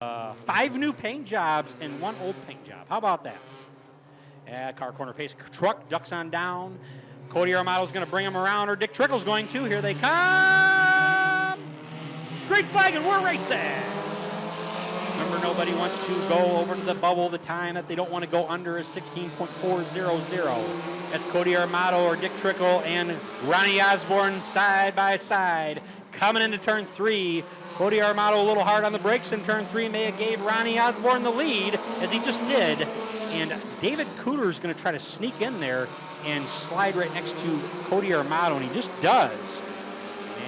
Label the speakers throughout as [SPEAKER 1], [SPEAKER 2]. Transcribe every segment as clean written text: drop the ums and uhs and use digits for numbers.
[SPEAKER 1] 5 new paint jobs and 1 old paint job. How about that? Car corner pace truck ducks on down. Cody Armato's going to bring him around, or Dick Trickle's going to. Here they come. Great flag, and we're racing. Remember, nobody wants to go over to the bubble. The time that they don't want to go under is 16.400. That's Cody Armato or Dick Trickle and Ronnie Osborne side by side. Coming into turn 3. Cody Armato a little hard on the brakes in turn 3. May have gave Ronnie Osborne the lead, as he just did. And David Cooter's going to try to sneak in there and slide right next to Cody Armato, and he just does.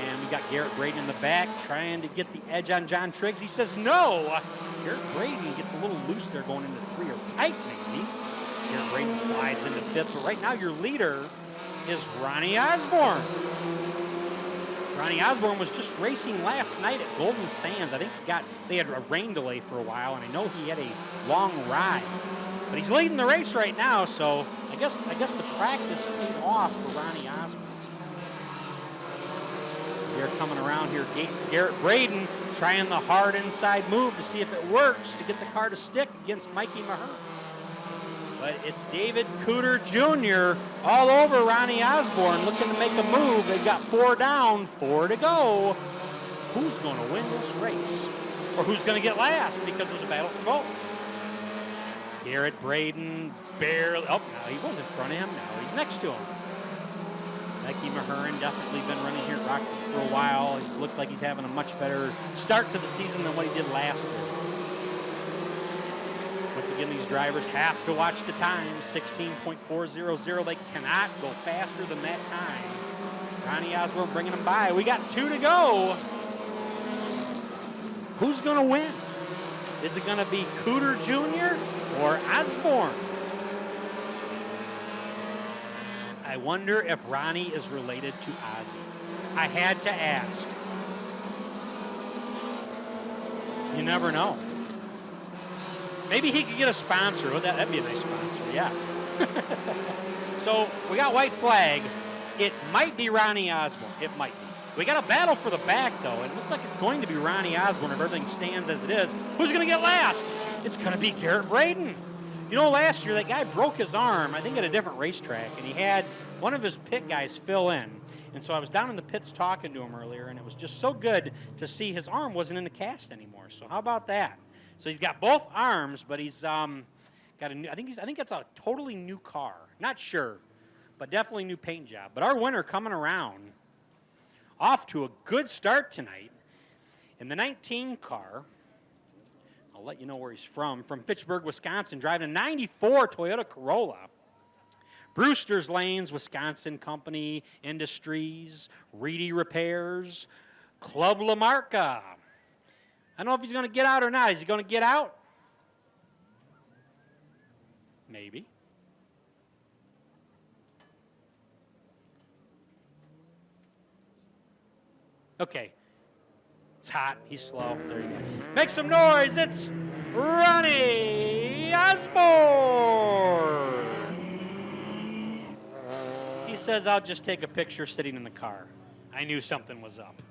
[SPEAKER 1] And we got Garrett Braden in the back trying to get the edge on John Triggs. He says no. Garrett Braden gets a little loose there going into 3, or tight maybe. Garrett Braden slides into 5th, but right now your leader is Ronnie Osborne. Ronnie Osborne was just racing last night at Golden Sands. I think they had a rain delay for a while, and I know he had a long ride. But he's leading the race right now, so I guess the practice paid off for Ronnie Osborne. They're coming around here. Garrett Braden trying the hard inside move to see if it works to get the car to stick against Mikey Mahern. But it's David Cooter Jr. all over Ronnie Osborne looking to make a move. They've got 4 down, 4 to go. Who's going to win this race? Or who's going to get last? Because there's a battle for both. Garrett Braden barely, oh, no, he was in front of him. Now he's next to him. Mikey Mahern definitely been running here at Rockford for a while. He looked like he's having a much better start to the season than what he did last year. Once again, these drivers have to watch the time, 16.400. They cannot go faster than that time. Ronnie Osborne bringing them by. We got 2 to go. Who's going to win? Is it going to be Cooter Jr. or Osborne? I wonder if Ronnie is related to Ozzy. I had to ask. You never know. Maybe he could get a sponsor. Oh, that'd be a nice sponsor, yeah. So we got white flag. It might be Ronnie Osborne. It might be. We got a battle for the back, though. It looks like it's going to be Ronnie Osborne if everything stands as it is. Who's going to get last? It's going to be Garrett Braden. You know, last year that guy broke his arm, I think at a different racetrack, and he had one of his pit guys fill in. And so I was down in the pits talking to him earlier, and it was just so good to see his arm wasn't in the cast anymore. So how about that? So he's got both arms, but he's got a new, I think that's a totally new car. Not sure, but definitely new paint job. But our winner coming around, off to a good start tonight in the 19 car. I'll let you know where he's from Fitchburg, Wisconsin, driving a 94 Toyota Corolla. Brewster's Lanes, Wisconsin Company Industries, Reedy Repairs, Club La Marca. I don't know if he's going to get out or not. Is he going to get out? Maybe. Okay. It's hot. He's slow. There you go. Make some noise. It's Ronnie Osborne. He says, I'll just take a picture sitting in the car. I knew something was up.